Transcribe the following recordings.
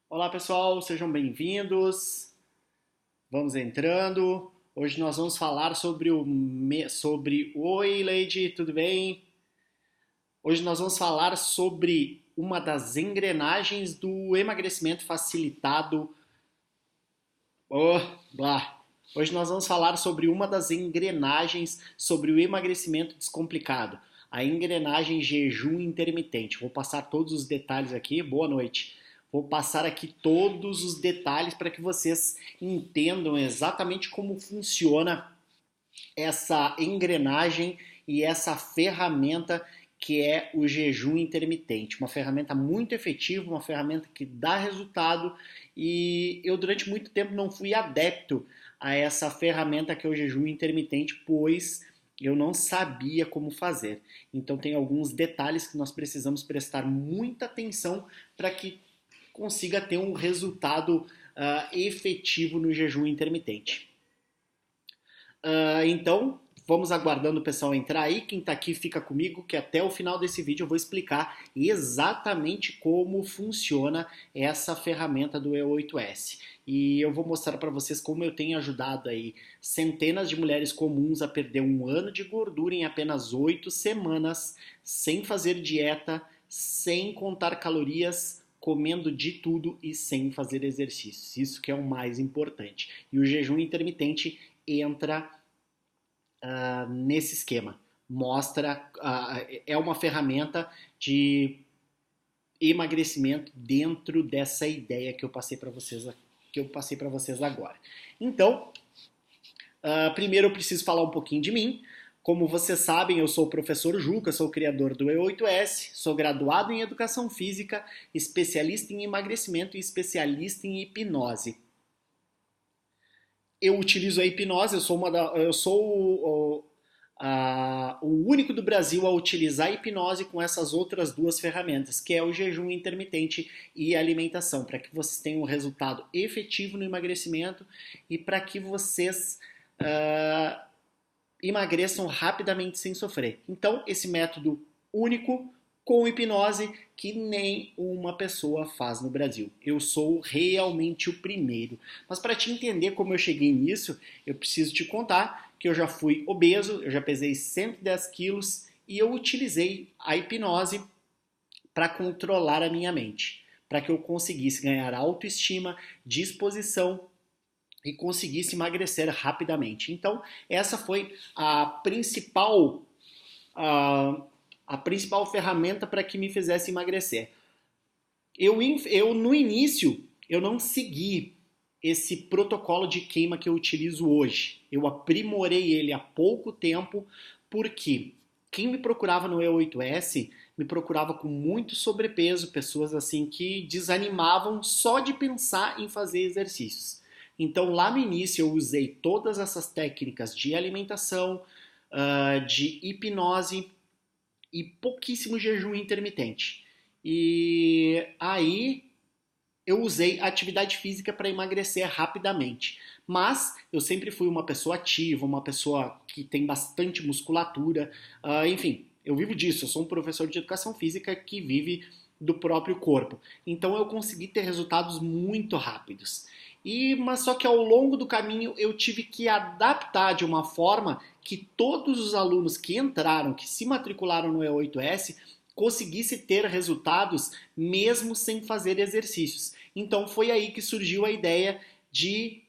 Olá pessoal, sejam bem-vindos. Vamos entrando. Hoje nós vamos falar sobre Oi, Lady, tudo bem? Hoje nós vamos falar sobre uma das engrenagens do emagrecimento facilitado. Oh, blá. Hoje nós vamos falar sobre uma das engrenagens sobre o emagrecimento descomplicado, a engrenagem jejum intermitente. Vou passar todos os detalhes aqui. Boa noite. Vou passar aqui todos os detalhes para que vocês entendam exatamente como funciona essa engrenagem e essa ferramenta que é o jejum intermitente. Uma ferramenta muito efetiva, uma ferramenta que dá resultado e eu durante muito tempo não fui adepto a essa ferramenta que é o jejum intermitente, pois eu não sabia como fazer. Então tem alguns detalhes que nós precisamos prestar muita atenção para que consiga ter um resultado efetivo no jejum intermitente. Então, vamos aguardando o pessoal entrar aí. Quem está aqui fica comigo, que até o final desse vídeo eu vou explicar exatamente como funciona essa ferramenta do E8S. E eu vou mostrar para vocês como eu tenho ajudado aí centenas de mulheres comuns a perder 1 ano de gordura em apenas 8 semanas, sem fazer dieta, sem contar calorias, comendo de tudo e sem fazer exercícios. Isso que é o mais importante. E o jejum intermitente entra nesse esquema. Mostra, é uma ferramenta de emagrecimento dentro dessa ideia que eu passei para vocês agora. Então, primeiro eu preciso falar um pouquinho de mim. Como vocês sabem, eu sou o professor Juca, sou o criador do E8S, sou graduado em Educação Física, especialista em emagrecimento e especialista em hipnose. Eu utilizo a hipnose, eu sou o único do Brasil a utilizar a hipnose com essas outras duas ferramentas, que é o jejum intermitente e a alimentação, para que vocês tenham um resultado efetivo no emagrecimento e para que vocês emagreçam rapidamente sem sofrer. Então, esse método único com hipnose que nem uma pessoa faz no Brasil. Eu sou realmente o primeiro. Mas para te entender como eu cheguei nisso, eu preciso te contar que eu já fui obeso, eu já pesei 110 quilos e eu utilizei a hipnose para controlar a minha mente, para que eu conseguisse ganhar autoestima, disposição e conseguisse emagrecer rapidamente. Então, essa foi a principal ferramenta para que me fizesse emagrecer. Eu no início, eu não segui esse protocolo de queima que eu utilizo hoje. Eu aprimorei ele há pouco tempo, porque quem me procurava no E8S me procurava com muito sobrepeso, pessoas assim que desanimavam só de pensar em fazer exercícios. Então lá no início eu usei todas essas técnicas de alimentação, de hipnose e pouquíssimo jejum intermitente. E aí eu usei atividade física para emagrecer rapidamente. Mas eu sempre fui uma pessoa ativa, uma pessoa que tem bastante musculatura, enfim, eu vivo disso. Eu sou um professor de educação física que vive do próprio corpo. Então eu consegui ter resultados muito rápidos. Mas só que ao longo do caminho eu tive que adaptar de uma forma que todos os alunos que entraram, que se matricularam no E8S, conseguisse ter resultados mesmo sem fazer exercícios. Então foi aí que surgiu a ideia de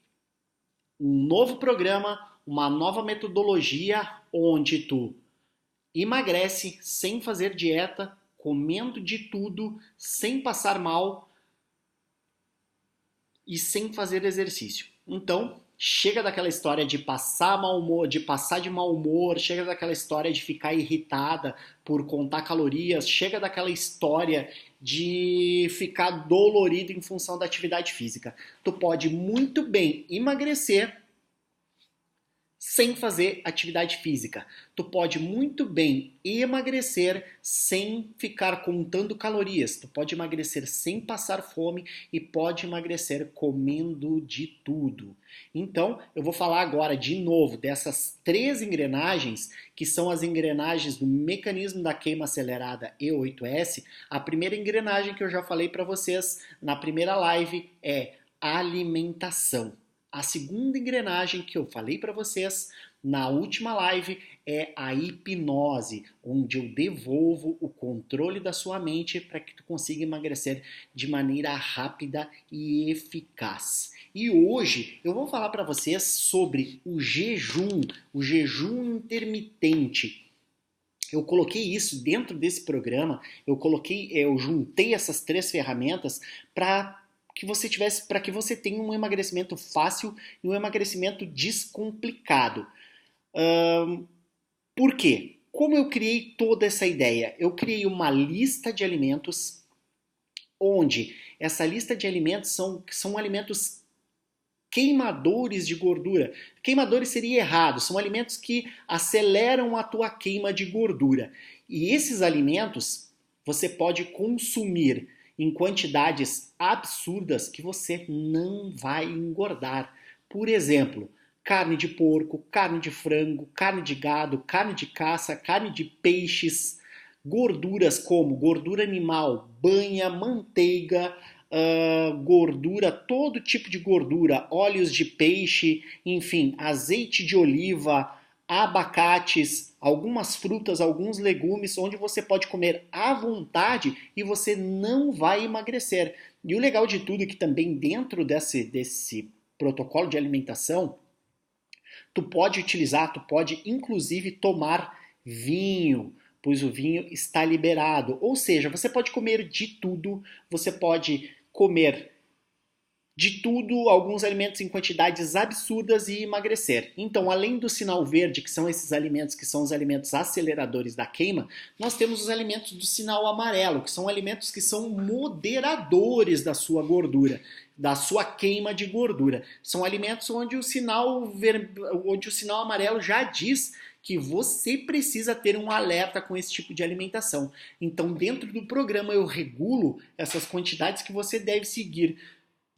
um novo programa, uma nova metodologia onde tu emagrece sem fazer dieta, comendo de tudo, sem passar mal e sem fazer exercício. Então, chega daquela história de passar mal humor, de passar de mau humor, chega daquela história de ficar irritada por contar calorias, chega daquela história de ficar dolorido em função da atividade física. Tu pode muito bem emagrecer sem fazer atividade física. Tu pode muito bem emagrecer sem ficar contando calorias. Tu pode emagrecer sem passar fome e pode emagrecer comendo de tudo. Então, eu vou falar agora de novo dessas 3 engrenagens, que são as engrenagens do mecanismo da queima acelerada E8S. A primeira engrenagem que eu já falei para vocês na primeira live é alimentação. A segunda engrenagem que eu falei para vocês na última live é a hipnose, onde eu devolvo o controle da sua mente para que tu consiga emagrecer de maneira rápida e eficaz. E hoje eu vou falar para vocês sobre o jejum intermitente. Eu coloquei isso dentro desse programa, eu juntei essas 3 ferramentas para que você tenha um emagrecimento fácil e um emagrecimento descomplicado. Por quê? Como eu criei toda essa ideia? Eu criei uma lista de alimentos, onde essa lista de alimentos são alimentos queimadores de gordura. Queimadores seria errado, são alimentos que aceleram a tua queima de gordura. E esses alimentos você pode consumir em quantidades absurdas que você não vai engordar. Por exemplo, carne de porco, carne de frango, carne de gado, carne de caça, carne de peixes, gorduras como gordura animal, banha, manteiga, gordura, todo tipo de gordura, óleos de peixe, enfim, azeite de oliva, abacates, algumas frutas, alguns legumes, onde você pode comer à vontade e você não vai emagrecer. E o legal de tudo é que também dentro desse protocolo de alimentação, tu pode inclusive tomar vinho, pois o vinho está liberado. Ou seja, você pode comer de tudo, você pode comer de tudo, alguns alimentos em quantidades absurdas e emagrecer. Então, além do sinal verde, que são esses alimentos que são os alimentos aceleradores da queima, nós temos os alimentos do sinal amarelo, que são alimentos que são moderadores da sua gordura, da sua queima de gordura. São alimentos onde o sinal amarelo já diz que você precisa ter um alerta com esse tipo de alimentação. Então, dentro do programa, eu regulo essas quantidades que você deve seguir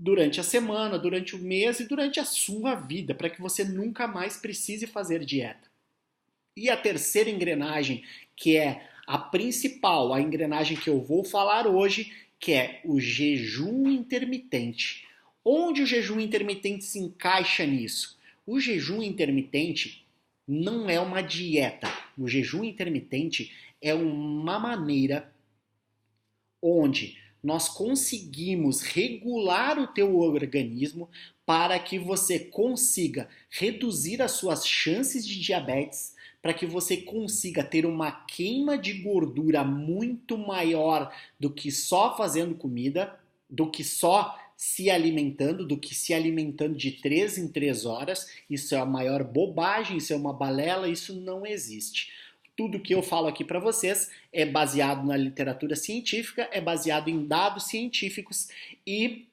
durante a semana, durante o mês e durante a sua vida, para que você nunca mais precise fazer dieta. E a terceira engrenagem, que é a principal, a engrenagem que eu vou falar hoje, que é o jejum intermitente. Onde o jejum intermitente se encaixa nisso? O jejum intermitente não é uma dieta. O jejum intermitente é uma maneira onde nós conseguimos regular o teu organismo para que você consiga reduzir as suas chances de diabetes, para que você consiga ter uma queima de gordura muito maior do que só fazendo comida, do que só se alimentando, do que se alimentando de 3 em 3 horas. Isso é a maior bobagem, isso é uma balela, isso não existe. Tudo que eu falo aqui para vocês é baseado na literatura científica, é baseado em dados científicos e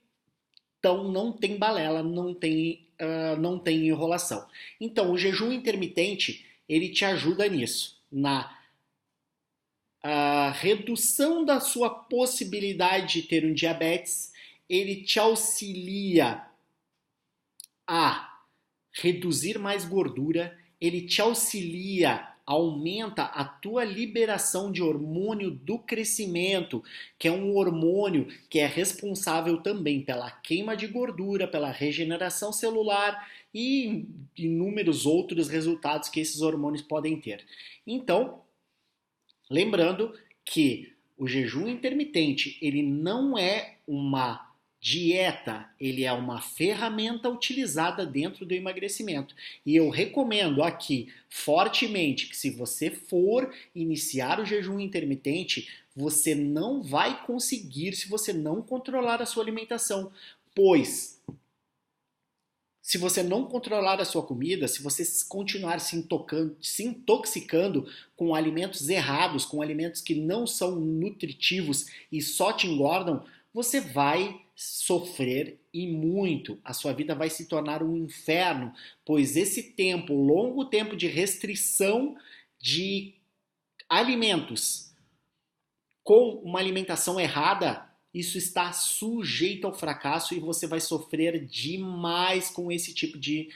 então não tem balela, não tem enrolação. Então o jejum intermitente ele te ajuda nisso, na redução da sua possibilidade de ter um diabetes, ele te auxilia a reduzir mais gordura, ele te auxilia, aumenta a tua liberação de hormônio do crescimento, que é um hormônio que é responsável também pela queima de gordura, pela regeneração celular e inúmeros outros resultados que esses hormônios podem ter. Então, lembrando que o jejum intermitente, ele não é uma dieta, ele é uma ferramenta utilizada dentro do emagrecimento. E eu recomendo aqui fortemente que se você for iniciar o jejum intermitente, você não vai conseguir se você não controlar a sua alimentação, pois se você não controlar a sua comida, se você continuar se intoxicando com alimentos errados, com alimentos que não são nutritivos e só te engordam, você vai sofrer e muito, a sua vida vai se tornar um inferno, pois esse tempo, longo tempo de restrição de alimentos com uma alimentação errada, isso está sujeito ao fracasso e você vai sofrer demais com esse tipo de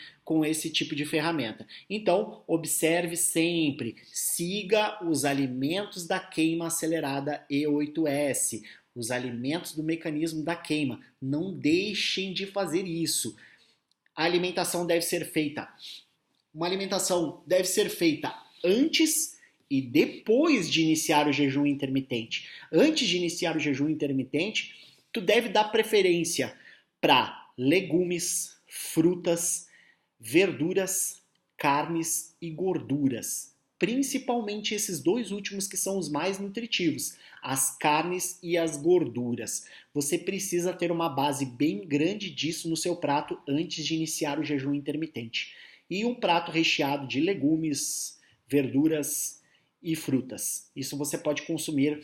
ferramenta. Então, observe sempre, siga os alimentos da queima acelerada E8S, os alimentos do mecanismo da queima. Não deixem de fazer isso. A alimentação deve ser feita. Uma alimentação deve ser feita antes e depois de iniciar o jejum intermitente. Antes de iniciar o jejum intermitente, tu deve dar preferência para legumes, frutas, verduras, carnes e gorduras. Principalmente esses dois últimos que são os mais nutritivos, as carnes e as gorduras. Você precisa ter uma base bem grande disso no seu prato antes de iniciar o jejum intermitente. E um prato recheado de legumes, verduras e frutas. Isso você pode consumir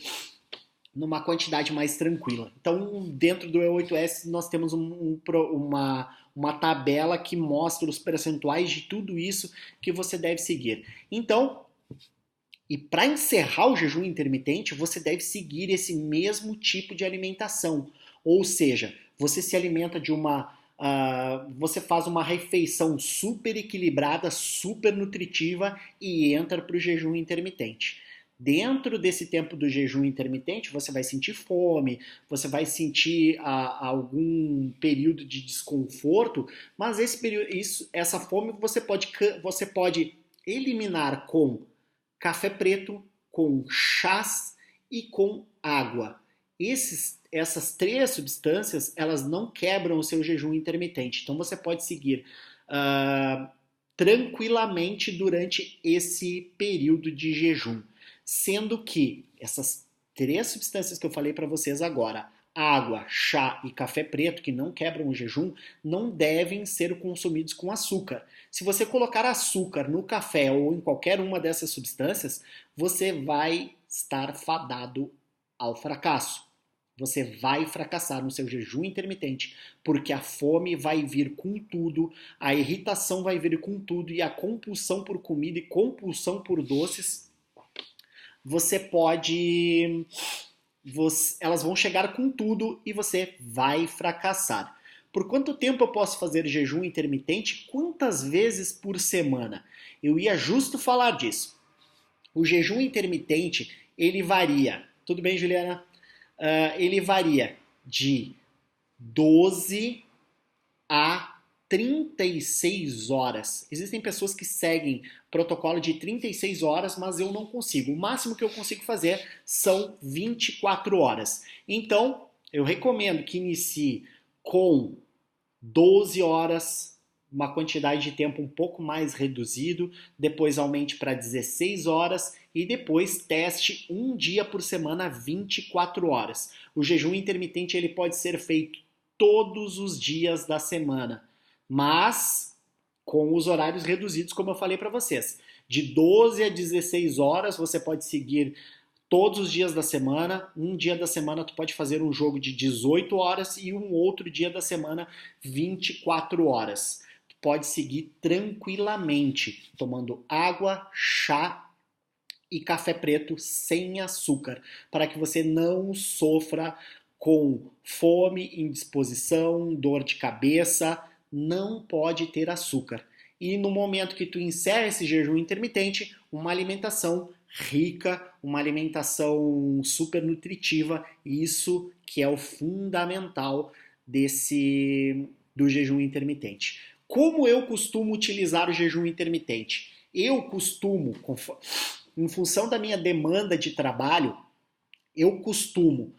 numa quantidade mais tranquila. Então, dentro do E8S, nós temos uma tabela que mostra os percentuais de tudo isso que você deve seguir. Então, e para encerrar o jejum intermitente, você deve seguir esse mesmo tipo de alimentação. Ou seja, você se alimenta de você faz uma refeição super equilibrada, super nutritiva e entra para o jejum intermitente. Dentro desse tempo do jejum intermitente, você vai sentir fome, você vai sentir algum período de desconforto, mas essa fome você pode eliminar com café preto, com chás e com água. Essas três substâncias, elas não quebram o seu jejum intermitente. Então você pode seguir tranquilamente durante esse período de jejum. Sendo que essas três substâncias que eu falei para vocês agora, água, chá e café preto, que não quebram o jejum, não devem ser consumidos com açúcar. Se você colocar açúcar no café ou em qualquer uma dessas substâncias, você vai estar fadado ao fracasso. Você vai fracassar no seu jejum intermitente, porque a fome vai vir com tudo, a irritação vai vir com tudo e a compulsão por comida e compulsão por doces, elas vão chegar com tudo e você vai fracassar. Por quanto tempo eu posso fazer jejum intermitente? Quantas vezes por semana? Eu ia justo falar disso. O jejum intermitente, ele varia. Tudo bem, Juliana? Ele varia de 12 a 36 horas. Existem pessoas que seguem protocolo de 36 horas, mas eu não consigo. O máximo que eu consigo fazer são 24 horas. Então, eu recomendo que inicie com 12 horas, uma quantidade de tempo um pouco mais reduzido, depois aumente para 16 horas e depois teste um dia por semana, 24 horas. O jejum intermitente ele pode ser feito todos os dias da semana, mas com os horários reduzidos, como eu falei para vocês. De 12 a 16 horas você pode seguir todos os dias da semana. Um dia da semana tu pode fazer um jogo de 18 horas e um outro dia da semana 24 horas. Tu pode seguir tranquilamente, tomando água, chá e café preto sem açúcar, para que você não sofra com fome, indisposição, dor de cabeça. Não pode ter açúcar. E no momento que tu encerra esse jejum intermitente, uma alimentação rica, uma alimentação super nutritiva, isso que é o fundamental do jejum intermitente. Como eu costumo utilizar o jejum intermitente? Eu costumo, em função da minha demanda de trabalho, eu costumo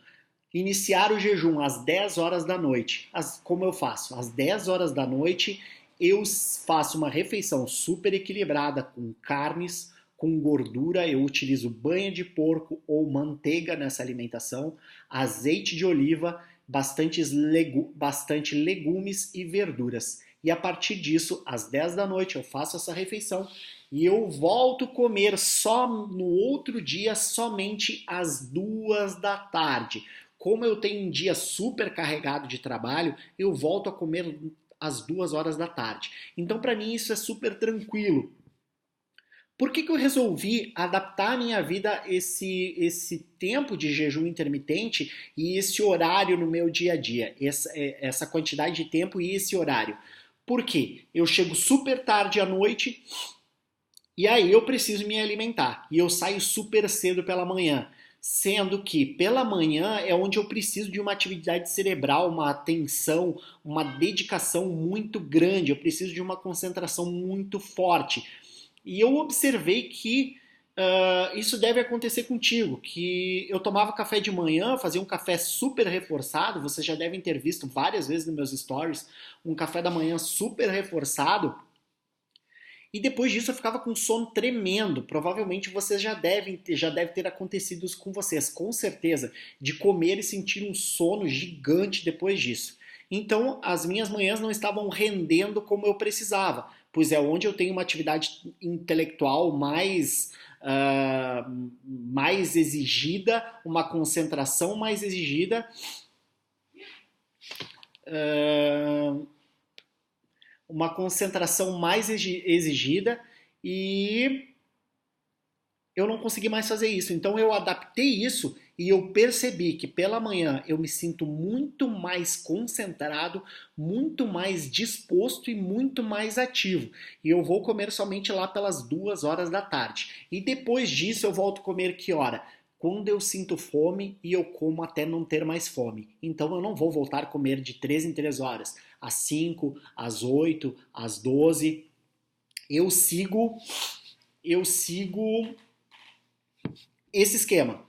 iniciar o jejum às 10 horas da noite. Como eu faço? Às 10 horas da noite eu faço uma refeição super equilibrada com carnes, com gordura. Eu utilizo banha de porco ou manteiga nessa alimentação, azeite de oliva, bastante legumes e verduras. E a partir disso, às 10 da noite eu faço essa refeição e eu volto a comer só no outro dia, somente às 2 da tarde. Como eu tenho um dia super carregado de trabalho, eu volto a comer às 2 horas da tarde. Então, para mim, isso é super tranquilo. Por que eu resolvi adaptar a minha vida a esse tempo de jejum intermitente e esse horário no meu dia a dia? Essa quantidade de tempo e esse horário. Por quê? Eu chego super tarde à noite e aí eu preciso me alimentar. E eu saio super cedo pela manhã. Sendo que pela manhã é onde eu preciso de uma atividade cerebral, uma atenção, uma dedicação muito grande. Eu preciso de uma concentração muito forte. E eu observei que isso deve acontecer contigo, que eu tomava café de manhã, fazia um café super reforçado, vocês já devem ter visto várias vezes nos meus stories, um café da manhã super reforçado, e depois disso eu ficava com sono tremendo. Provavelmente vocês já deve ter acontecido isso com vocês, com certeza, de comer e sentir um sono gigante depois disso. Então, as minhas manhãs não estavam rendendo como eu precisava, pois é onde eu tenho uma atividade intelectual mais exigida, uma concentração mais exigida, uh, uma concentração mais exigida e eu não consegui mais fazer isso. Então eu adaptei isso e eu percebi que pela manhã eu me sinto muito mais concentrado, muito mais disposto e muito mais ativo. E eu vou comer somente lá pelas 2 horas da tarde. E depois disso eu volto a comer que hora? Quando eu sinto fome e eu como até não ter mais fome. Então eu não vou voltar a comer de 3 em 3 horas, às 5, às 8, às 12. Eu sigo, eu sigo esse esquema.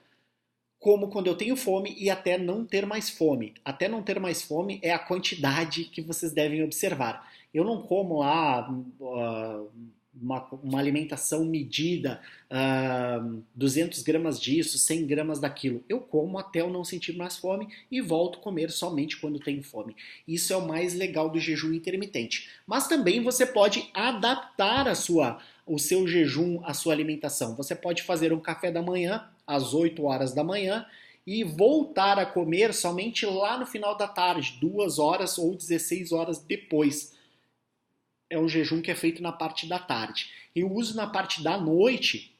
Como quando eu tenho fome e até não ter mais fome. Até não ter mais fome é a quantidade que vocês devem observar. Eu não como lá uma alimentação medida, 200 gramas disso, 100 gramas daquilo. Eu como até eu não sentir mais fome e volto a comer somente quando tenho fome. Isso é o mais legal do jejum intermitente. Mas também você pode adaptar o seu jejum, a sua alimentação. Você pode fazer um café da manhã às 8 horas da manhã e voltar a comer somente lá no final da tarde, 2 horas ou 16 horas depois. É um jejum que é feito na parte da tarde. Eu uso na parte da noite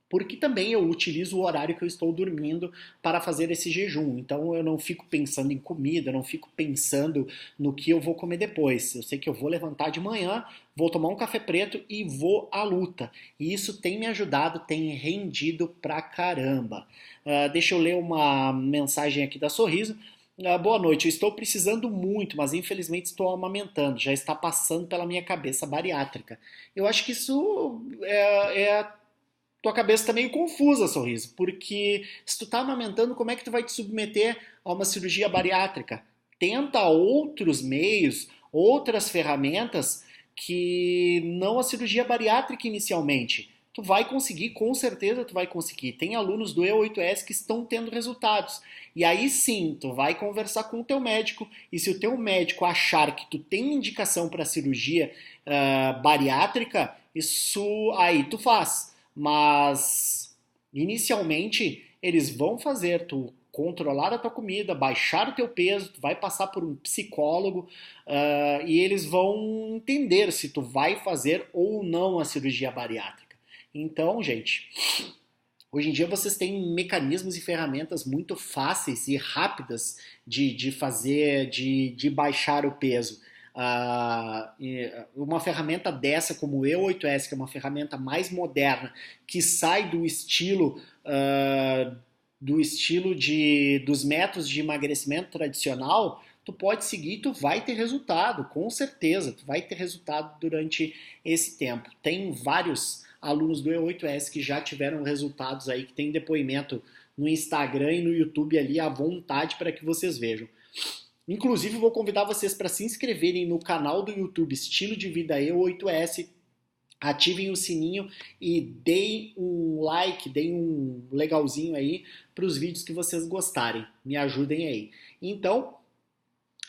porque também eu utilizo o horário que eu estou dormindo para fazer esse jejum. Então eu não fico pensando em comida, eu não fico pensando no que eu vou comer depois. Eu sei que eu vou levantar de manhã, vou tomar um café preto e vou à luta. E isso tem me ajudado, tem rendido pra caramba. Deixa eu ler uma mensagem aqui da Sorriso. Boa noite, eu estou precisando muito, mas infelizmente estou amamentando. Já está passando pela minha cabeça bariátrica. Eu acho que isso tua cabeça está meio confusa, Sorriso, porque se tu tá amamentando, como é que tu vai te submeter a uma cirurgia bariátrica? Tenta outros meios, outras ferramentas que não a cirurgia bariátrica inicialmente. Tu vai conseguir, com certeza tu vai conseguir. Tem alunos do E8S que estão tendo resultados. E aí sim, tu vai conversar com o teu médico e se o teu médico achar que tu tem indicação para cirurgia bariátrica, isso aí tu faz. Mas inicialmente eles vão fazer tu controlar a tua comida, baixar o teu peso, tu vai passar por um psicólogo e eles vão entender se tu vai fazer ou não a cirurgia bariátrica. Então, gente, hoje em dia vocês têm mecanismos e ferramentas muito fáceis e rápidas de fazer, de baixar o peso. Uma ferramenta dessa como o E8S, que é uma ferramenta mais moderna, que sai do estilo dos métodos de emagrecimento tradicional, tu pode seguir, tu vai ter resultado, com certeza, tu vai ter resultado durante esse tempo. Tem vários alunos do E8S que já tiveram resultados aí, que tem depoimento no Instagram e no YouTube ali à vontade para que vocês vejam. Inclusive, vou convidar vocês para se inscreverem no canal do YouTube Estilo de Vida E8S, ativem o sininho e deem um like, deem um legalzinho aí para os vídeos que vocês gostarem. Me ajudem aí. Então,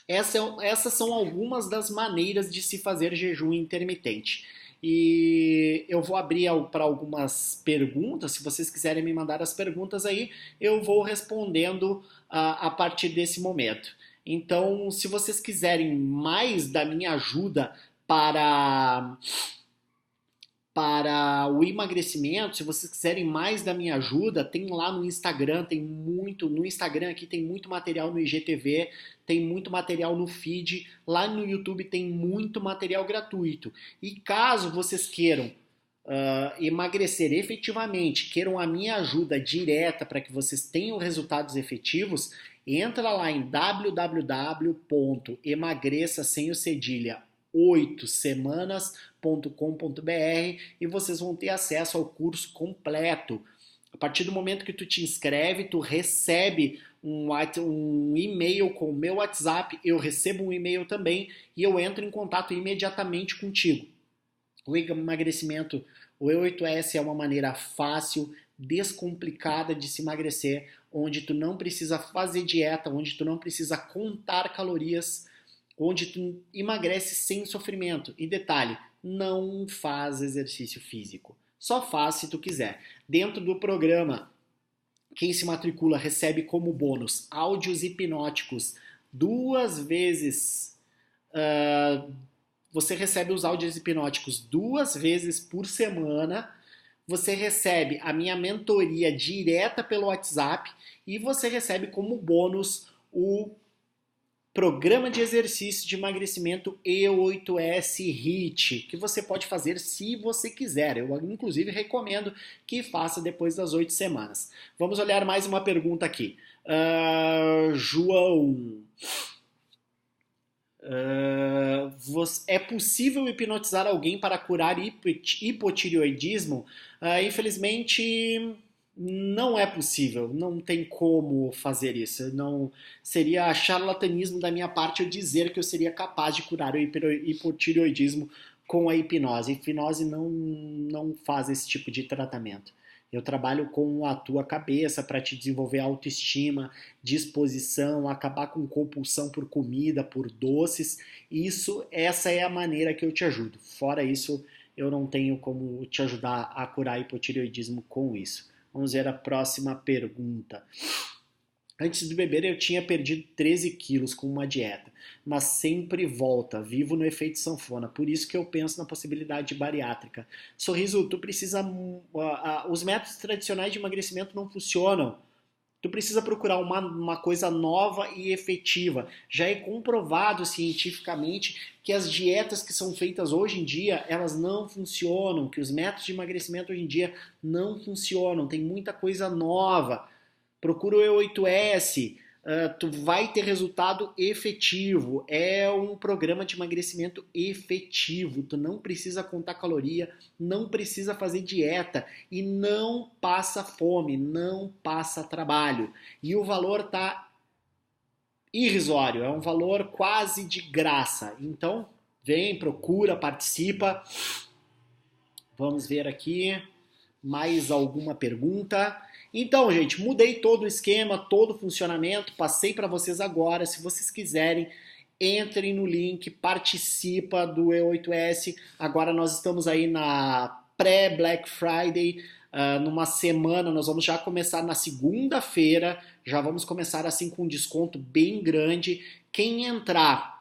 essas são algumas das maneiras de se fazer jejum intermitente. e eu vou abrir para algumas perguntas. Se vocês quiserem me mandar as perguntas aí, eu vou respondendo a partir desse momento. Então, se vocês quiserem mais da minha ajuda para o emagrecimento, se vocês quiserem mais da minha ajuda, tem lá no Instagram, no Instagram aqui tem muito material no IGTV, tem muito material no feed, lá no YouTube tem muito material gratuito. E caso vocês queiram emagrecer efetivamente, queiram a minha ajuda direta para que vocês tenham resultados efetivos, entra lá em www.emagreça sem o cedilha 8semanas.com.br e vocês vão ter acesso ao curso completo. A partir do momento que tu te inscreve, tu recebe um e-mail com o meu WhatsApp, eu recebo um e-mail também e eu entro em contato imediatamente contigo. O emagrecimento, o E8S é uma maneira fácil, descomplicada de se emagrecer, onde tu não precisa fazer dieta, onde tu não precisa contar calorias, onde tu emagrece sem sofrimento. E detalhe, não faz exercício físico. Só faz se tu quiser. Dentro do programa, quem se matricula recebe como bônus áudios hipnóticos 2 vezes. Você recebe os áudios hipnóticos 2 vezes por semana. Você recebe a minha mentoria direta pelo WhatsApp e você recebe como bônus o programa de exercício de emagrecimento E8S HIIT, que você pode fazer se você quiser. Eu, inclusive, recomendo que faça depois das 8 semanas. Vamos olhar mais uma pergunta aqui. João, é possível hipnotizar alguém para curar hipotireoidismo? Infelizmente, não é possível, não tem como fazer isso. Não seria charlatanismo da minha parte eu dizer que eu seria capaz de curar o hipotireoidismo com a hipnose. A hipnose não faz esse tipo de tratamento. Eu trabalho com a tua cabeça para te desenvolver autoestima, disposição, acabar com compulsão por comida, por doces. Essa é a maneira que eu te ajudo. Fora isso, eu não tenho como te ajudar a curar hipotireoidismo com isso. Vamos ver a próxima pergunta. Antes de beber eu tinha perdido 13 quilos com uma dieta, mas sempre volta, vivo no efeito sanfona, por isso que eu penso na possibilidade de bariátrica. Sorriso, tu precisa... os métodos tradicionais de emagrecimento não funcionam. Tu precisa procurar uma coisa nova e efetiva. Já é comprovado cientificamente que as dietas que são feitas hoje em dia, elas não funcionam, que os métodos de emagrecimento hoje em dia não funcionam, tem muita coisa nova. Procura o E8S, tu vai ter resultado efetivo. É um programa de emagrecimento efetivo. Tu não precisa contar caloria, não precisa fazer dieta e não passa fome, não passa trabalho. E o valor tá irrisório, é um valor quase de graça. Então, vem, procura, participa. Vamos ver aqui mais alguma pergunta. Então, gente, mudei todo o esquema, todo o funcionamento, passei para vocês agora. Se vocês quiserem, entrem no link, participa do E8S. Agora nós estamos aí na pré-Black Friday, numa semana, nós vamos já começar na segunda-feira, já vamos começar assim com um desconto bem grande. Quem entrar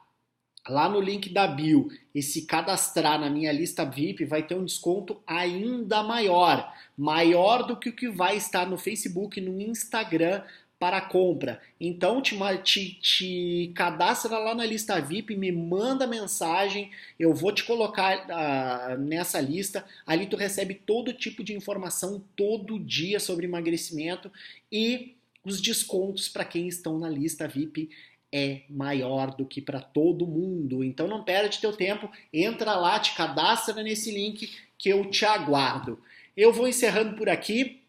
lá no link da bio e se cadastrar na minha lista VIP vai ter um desconto ainda maior, maior do que o que vai estar no Facebook e no Instagram para compra. Então te cadastra lá na lista VIP, me manda mensagem, eu vou te colocar nessa lista. Ali tu recebe todo tipo de informação todo dia sobre emagrecimento e os descontos para quem estão na lista VIP é maior do que para todo mundo. Então não perde teu tempo, entra lá, te cadastra nesse link que eu te aguardo. Eu vou encerrando por aqui.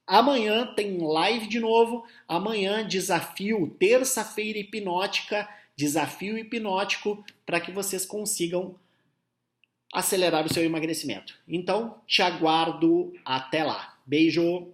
Amanhã tem live de novo. Amanhã desafio, terça-feira hipnótica, desafio hipnótico para que vocês consigam acelerar o seu emagrecimento. Então, te aguardo até lá. Beijo!